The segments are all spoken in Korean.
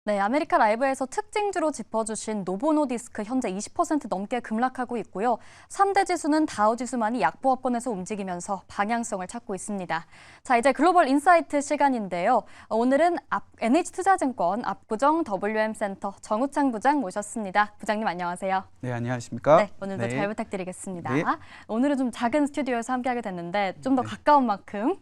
네, 아메리카 라이브에서 특징주로 짚어주신 노보노디스크 현재 20% 넘게 급락하고 있고요. 3대 지수는 다우 지수만이 약보합권에서 움직이면서 방향성을 찾고 있습니다. 자, 이제 글로벌 인사이트 시간인데요. 오늘은 NH투자증권 압구정 WM센터 정우창 부장 모셨습니다. 부장님 안녕하세요. 네, 안녕하십니까? 네, 오늘도 잘 부탁드리겠습니다. 네. 오늘은 좀 작은 스튜디오에서 함께하게 됐는데 좀 더 가까운 만큼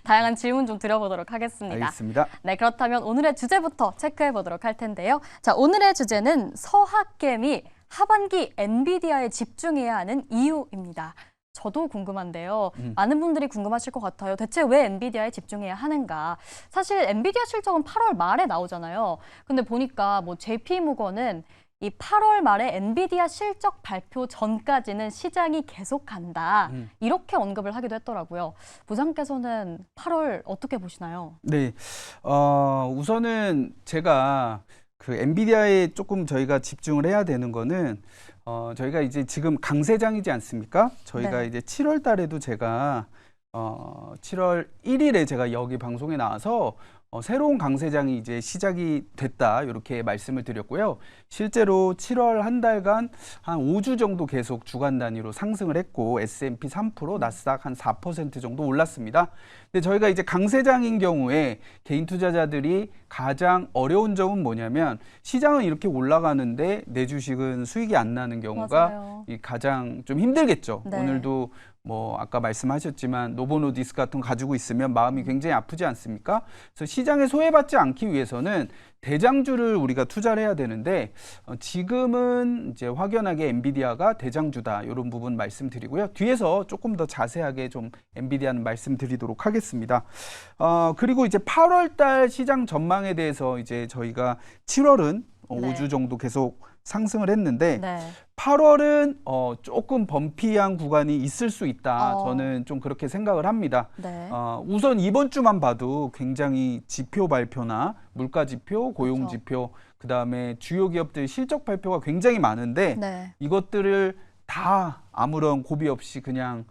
다양한 질문 좀 드려보도록 하겠습니다. 알겠습니다. 네, 그렇다면 오늘의 주제부터 체크해 보도록 할 텐데요. 자, 오늘의 주제는 서학개미 하반기 엔비디아에 집중해야 하는 이유입니다. 저도 궁금한데요. 많은 분들이 궁금하실 것 같아요. 대체 왜 엔비디아에 집중해야 하는가? 사실 엔비디아 실적은 8월 말에 나오잖아요. 근데 보니까 뭐 JP모건은 이 8월 말에 엔비디아 실적 발표 전까지는 시장이 계속 간다. 이렇게 언급을 하기도 했더라고요. 부장께서는 8월 어떻게 보시나요? 네, 우선은 제가 그 엔비디아에 조금 저희가 집중을 해야 되는 거는 저희가 이제 지금 강세장이지 않습니까? 저희가 네. 이제 7월 달에도 제가 7월 1일에 제가 여기 방송에 나와서 새로운 강세장이 이제 시작이 됐다 이렇게 말씀을 드렸고요. 실제로 7월 한 달간 한 5주 정도 계속 주간 단위로 상승을 했고 S&P 3%, 나스닥 한 4% 정도 올랐습니다. 근데 저희가 이제 강세장인 경우에 개인 투자자들이 가장 어려운 점은 뭐냐면 시장은 이렇게 올라가는데 내 주식은 수익이 안 나는 경우가 가장 좀 힘들겠죠. 네. 오늘도 뭐 아까 말씀하셨지만 노보노디스크 같은 거 가지고 있으면 마음이 굉장히 아프지 않습니까? 그래서 시장에 소외받지 않기 위해서는 대장주를 우리가 투자를 해야 되는데 지금은 이제 확연하게 엔비디아가 대장주다 이런 부분 말씀드리고요. 뒤에서 조금 더 자세하게 좀 엔비디아는 말씀드리도록 하겠습니다. 그리고 이제 8월 달 시장 전망에 대해서 이제 저희가 7월은 5주 정도 계속 상승을 했는데 8월은 조금 범피한 구간이 있을 수 있다. 저는 좀 그렇게 생각을 합니다. 우선 이번 주만 봐도 굉장히 지표 발표나 물가 지표, 고용 지표, 그다음에 주요 기업들 실적 발표가 굉장히 많은데 이것들을 다 아무런 고비 없이 그냥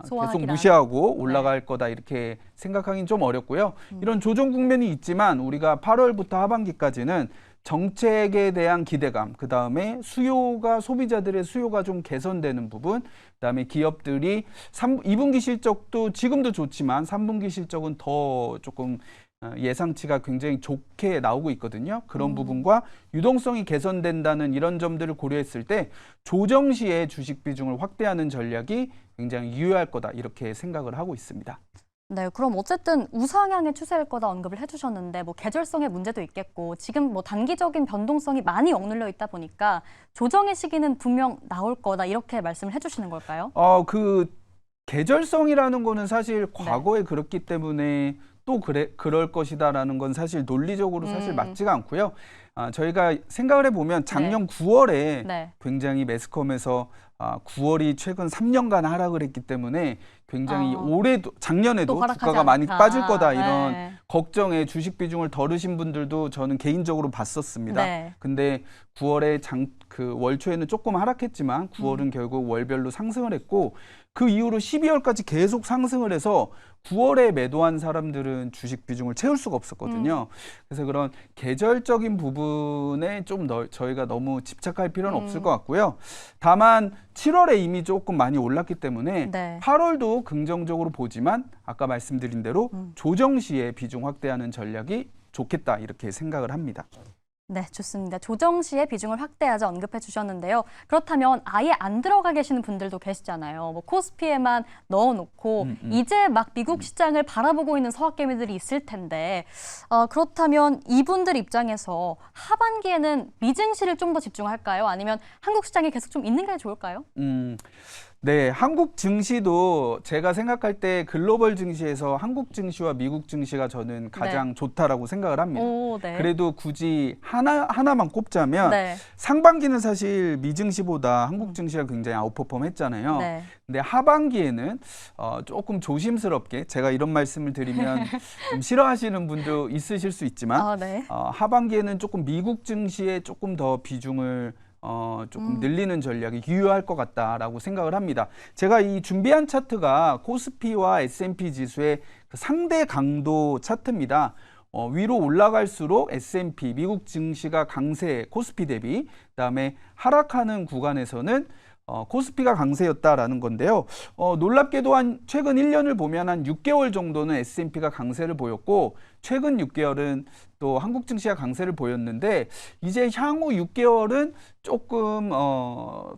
계속 무시하고 올라갈 거다 이렇게 생각하기는 좀 어렵고요. 이런 조정 국면이 있지만 우리가 8월부터 하반기까지는 정책에 대한 기대감, 그 다음에 소비자들의 수요가 좀 개선되는 부분, 그 다음에 기업들이 2분기 실적도 지금도 좋지만 3분기 실적은 더 조금 예상치가 굉장히 좋게 나오고 있거든요. 그런 부분과 유동성이 개선된다는 이런 점들을 고려했을 때 조정 시에 주식 비중을 확대하는 전략이 굉장히 유효할 거다 이렇게 생각을 하고 있습니다. 네, 그럼 어쨌든 우상향의 추세일 거다 언급을 해주셨는데 뭐 계절성의 문제도 있겠고 지금 뭐 단기적인 변동성이 많이 억눌려 있다 보니까 조정의 시기는 분명 나올 거다 이렇게 말씀을 해주시는 걸까요? 그 계절성이라는 거는 사실 과거에 그렇기 때문에 또 그럴 것이다라는 건 사실 논리적으로 사실 맞지가 않고요. 저희가 생각을 해보면 작년 9월에 굉장히 매스컴에서 9월이 최근 3년간 하락을 했기 때문에 굉장히 작년에도 주가가 많이 빠질 거다 이런 걱정에 주식 비중을 덜으신 분들도 저는 개인적으로 봤었습니다. 근데 9월에 월초에는 조금 하락했지만 9월은 결국 월별로 상승을 했고 그 이후로 12월까지 계속 상승을 해서 9월에 매도한 사람들은 주식 비중을 채울 수가 없었거든요. 그래서 그런 계절적인 부분에 좀 저희가 너무 집착할 필요는 없을 것 같고요. 다만 7월에 이미 조금 많이 올랐기 때문에 8월도 긍정적으로 보지만 아까 말씀드린 대로 조정 시에 비중 확대하는 전략이 좋겠다 이렇게 생각을 합니다. 네, 좋습니다. 조정 시에 비중을 확대하자 언급해 주셨는데요. 그렇다면 아예 안 들어가 계시는 분들도 계시잖아요. 뭐 코스피에만 넣어놓고 이제 막 미국 시장을 바라보고 있는 서학개미들이 있을 텐데 그렇다면 이분들 입장에서 하반기에는 미증시를 좀 더 집중할까요? 아니면 한국 시장에 계속 좀 있는 게 좋을까요? 네, 한국 증시도 제가 생각할 때 글로벌 증시에서 한국 증시와 미국 증시가 저는 가장 좋다라고 생각을 합니다. 그래도 굳이 하나만 꼽자면 상반기는 사실 미증시보다 한국 증시가 굉장히 아웃퍼폼 했잖아요. 근데 하반기에는 조금 조심스럽게 제가 이런 말씀을 드리면 좀 싫어하시는 분도 있으실 수 있지만 하반기에는 조금 미국 증시에 조금 더 비중을 조금 늘리는 전략이 유효할 것 같다라고 생각을 합니다. 제가 이 준비한 차트가 코스피와 S&P 지수의 그 상대 강도 차트입니다. 위로 올라갈수록 S&P 미국 증시가 강세, 코스피 대비, 그다음에 하락하는 구간에서는 코스피가 강세였다라는 건데요. 놀랍게도 최근 1년을 보면 한 6개월 정도는 S&P가 강세를 보였고 최근 6개월은 또 한국 증시가 강세를 보였는데 이제 향후 6개월은 조금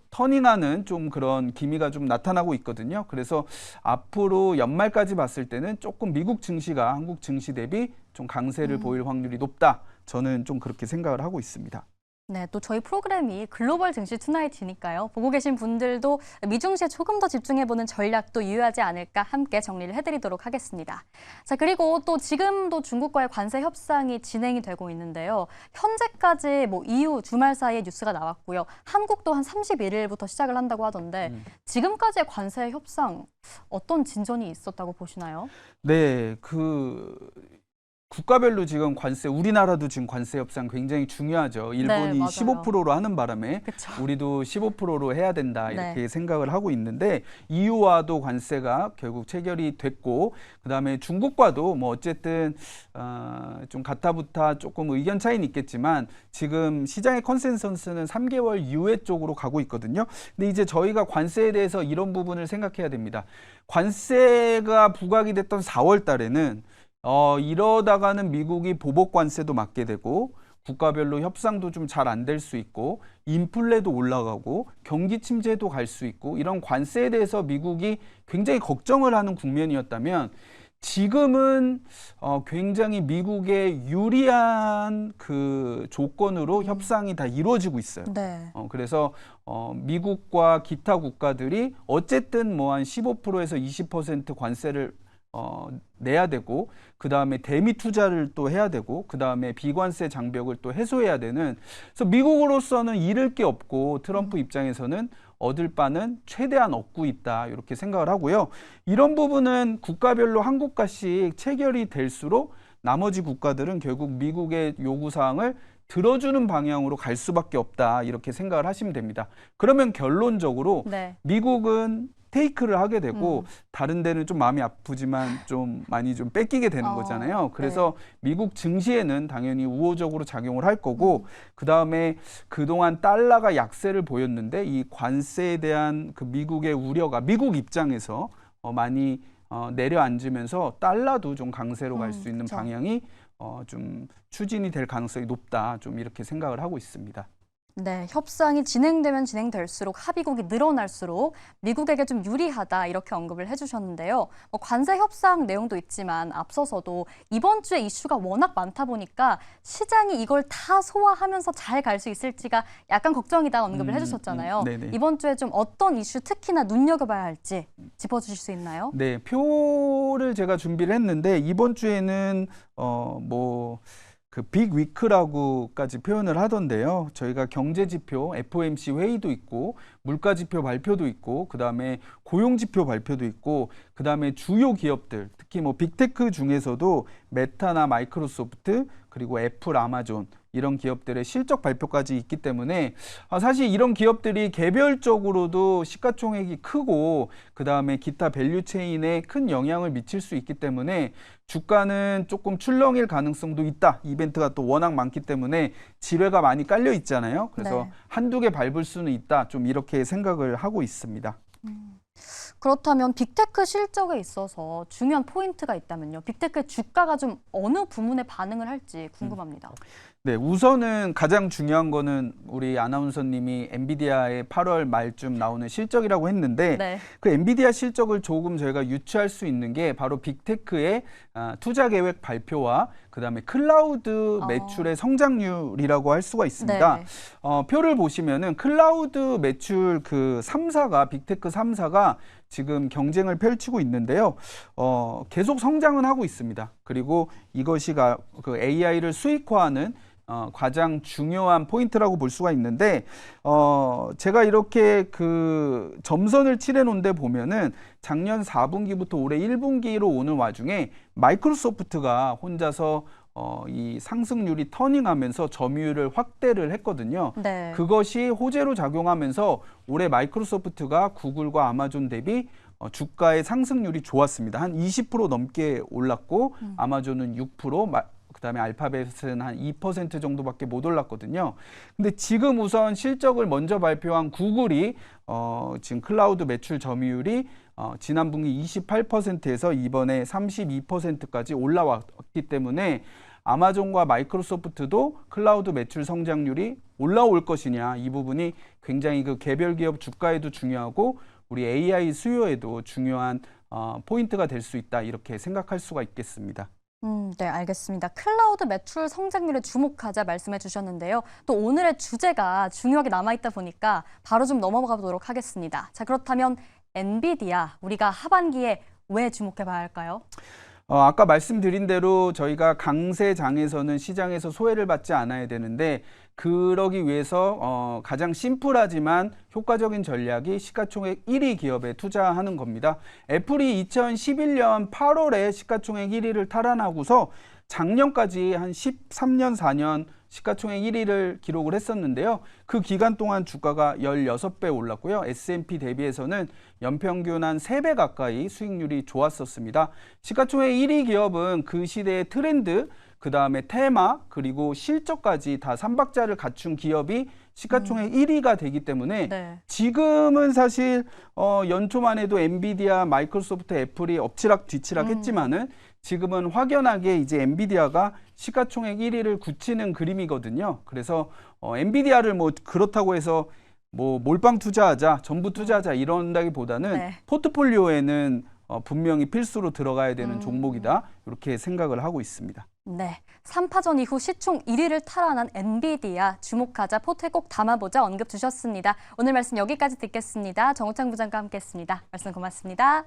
터닝하는 좀 그런 기미가 좀 나타나고 있거든요. 그래서 앞으로 연말까지 봤을 때는 조금 미국 증시가 한국 증시 대비 좀 강세를 보일 확률이 높다. 저는 좀 그렇게 생각을 하고 있습니다. 네, 또 저희 프로그램이 글로벌 증시 투나잇이니까요. 보고 계신 분들도 미증시에 조금 더 집중해보는 전략도 유효하지 않을까 함께 정리를 해드리도록 하겠습니다. 자, 그리고 또 지금도 중국과의 관세 협상이 진행이 되고 있는데요. 현재까지 EU 주말 사이에 뉴스가 나왔고요. 한국도 한 31일부터 시작을 한다고 하던데 지금까지의 관세 협상 어떤 진전이 있었다고 보시나요? 네, 국가별로 지금 우리나라도 지금 관세 협상 굉장히 중요하죠. 일본이 네, 15%로 하는 바람에 그쵸. 우리도 15%로 해야 된다 이렇게 네. 생각을 하고 있는데 EU와도 관세가 결국 체결이 됐고 그다음에 중국과도 뭐 어쨌든 좀 가타부타 조금 의견 차이는 있겠지만 지금 시장의 컨센서스는 3개월 이후에 쪽으로 가고 있거든요. 근데 이제 저희가 관세에 대해서 이런 부분을 생각해야 됩니다. 관세가 부과가 됐던 4월 달에는 이러다가는 미국이 보복 관세도 맞게 되고 국가별로 협상도 좀 잘 안 될 수 있고 인플레도 올라가고 경기 침체도 갈 수 있고 이런 관세에 대해서 미국이 굉장히 걱정을 하는 국면이었다면 지금은 굉장히 미국의 유리한 그 조건으로 협상이 다 이루어지고 있어요. 네. 그래서 미국과 기타 국가들이 어쨌든 뭐 한 15%에서 20% 관세를 내야 되고 그 다음에 대미 투자를 또 해야 되고 그 다음에 비관세 장벽을 또 해소해야 되는 그래서 미국으로서는 잃을 게 없고 트럼프 입장에서는 얻을 바는 최대한 얻고 있다 이렇게 생각을 하고요. 이런 부분은 국가별로 한 국가씩 체결이 될수록 나머지 국가들은 결국 미국의 요구사항을 들어주는 방향으로 갈 수밖에 없다 이렇게 생각을 하시면 됩니다. 그러면 결론적으로 네. 미국은 테이크를 하게 되고 다른 데는 좀 마음이 아프지만 좀 많이 좀 뺏기게 되는 거잖아요. 그래서 미국 증시에는 당연히 우호적으로 작용을 할 거고 그다음에 그동안 달러가 약세를 보였는데 이 관세에 대한 그 미국의 우려가 미국 입장에서 많이 내려앉으면서 달러도 좀 강세로 갈 수 있는 그쵸. 방향이 좀 추진이 될 가능성이 높다. 좀 이렇게 생각을 하고 있습니다. 네, 협상이 진행되면 진행될수록 합의국이 늘어날수록 미국에게 좀 유리하다 이렇게 언급을 해주셨는데요. 관세 협상 내용도 있지만 앞서서도 이번 주에 이슈가 워낙 많다 보니까 시장이 이걸 다 소화하면서 잘 갈 수 있을지가 약간 걱정이다 언급을 해주셨잖아요. 이번 주에 좀 어떤 이슈 특히나 눈여겨봐야 할지 짚어주실 수 있나요? 네, 표를 제가 준비를 했는데 이번 주에는 그 빅 위크라고까지 표현을 하던데요. 저희가 경제 지표, FOMC 회의도 있고 물가 지표 발표도 있고 그다음에 고용 지표 발표도 있고 그다음에 주요 기업들, 특히 빅테크 중에서도 메타나 마이크로소프트 그리고 애플, 아마존 이런 기업들의 실적 발표까지 있기 때문에 사실 이런 기업들이 개별적으로도 시가총액이 크고 그다음에 기타 밸류 체인에 큰 영향을 미칠 수 있기 때문에 주가는 조금 출렁일 가능성도 있다. 이벤트가 또 워낙 많기 때문에 지뢰가 많이 깔려 있잖아요. 그래서 한두 개 밟을 수는 있다. 좀 이렇게 생각을 하고 있습니다. 그렇다면 빅테크 실적에 있어서 중요한 포인트가 있다면요. 빅테크의 주가가 좀 어느 부문에 반응을 할지 궁금합니다. 네, 우선은 가장 중요한 거는 우리 아나운서님이 엔비디아의 8월 말쯤 나오는 실적이라고 했는데 그 엔비디아 실적을 조금 저희가 유추할 수 있는 게 바로 빅테크의 투자 계획 발표와 그다음에 클라우드 매출의 성장률이라고 할 수가 있습니다. 표를 보시면은 클라우드 매출 그 3사가 빅테크 3사가 지금 경쟁을 펼치고 있는데요. 계속 성장은 하고 있습니다. 그리고 이것이 그 AI를 수익화하는 가장 중요한 포인트라고 볼 수가 있는데 제가 이렇게 그 점선을 칠해 놓은 데 보면은 작년 4분기부터 올해 1분기로 오는 와중에 마이크로소프트가 혼자서 이 상승률이 터닝하면서 점유율을 확대를 했거든요. 그것이 호재로 작용하면서 올해 마이크로소프트가 구글과 아마존 대비 주가의 상승률이 좋았습니다. 한 20% 넘게 올랐고 아마존은 6%, 그다음에 알파벳은 한 2% 정도밖에 못 올랐거든요. 근데 지금 우선 실적을 먼저 발표한 구글이 지금 클라우드 매출 점유율이 지난 분기 28%에서 이번에 32%까지 올라왔기 때문에 아마존과 마이크로소프트도 클라우드 매출 성장률이 올라올 것이냐, 이 부분이 굉장히 그 개별 기업 주가에도 중요하고 우리 AI 수요에도 중요한 포인트가 될 수 있다, 이렇게 생각할 수가 있겠습니다. 네, 알겠습니다. 클라우드 매출 성장률에 주목하자 말씀해 주셨는데요. 또 오늘의 주제가 중요하게 남아있다 보니까 바로 좀 넘어가 보도록 하겠습니다. 자, 그렇다면 엔비디아, 우리가 하반기에 왜 주목해 봐야 할까요? 아까 말씀드린 대로 저희가 강세장에서는 시장에서 소외를 받지 않아야 되는데, 그러기 위해서 가장 심플하지만 효과적인 전략이 시가총액 1위 기업에 투자하는 겁니다. 애플이 2011년 8월에 시가총액 1위를 탈환하고서 작년까지 한 13년, 4년 시가총액 1위를 기록을 했었는데요. 그 기간 동안 주가가 16배 올랐고요. S&P 대비해서는 연평균 한 3배 가까이 수익률이 좋았었습니다. 시가총액 1위 기업은 그 시대의 트렌드, 그 다음에 테마, 그리고 실적까지 다 3박자를 갖춘 기업이 시가총액 1위가 되기 때문에 네. 지금은 사실 연초만 해도 엔비디아, 마이크로소프트, 애플이 엎치락 뒤치락 했지만은 지금은 확연하게 이제 엔비디아가 시가총액 1위를 굳히는 그림이거든요. 그래서 엔비디아를 뭐 그렇다고 해서 뭐 몰빵 투자하자, 전부 투자하자 이런다기보다는 네. 포트폴리오에는 분명히 필수로 들어가야 되는 종목이다, 이렇게 생각을 하고 있습니다. 네, 3파전 이후 시총 1위를 탈환한 엔비디아, 주목하자, 포트에 꼭 담아보자 언급 주셨습니다. 오늘 말씀 여기까지 듣겠습니다. 정우창 부장과 함께했습니다. 말씀 고맙습니다.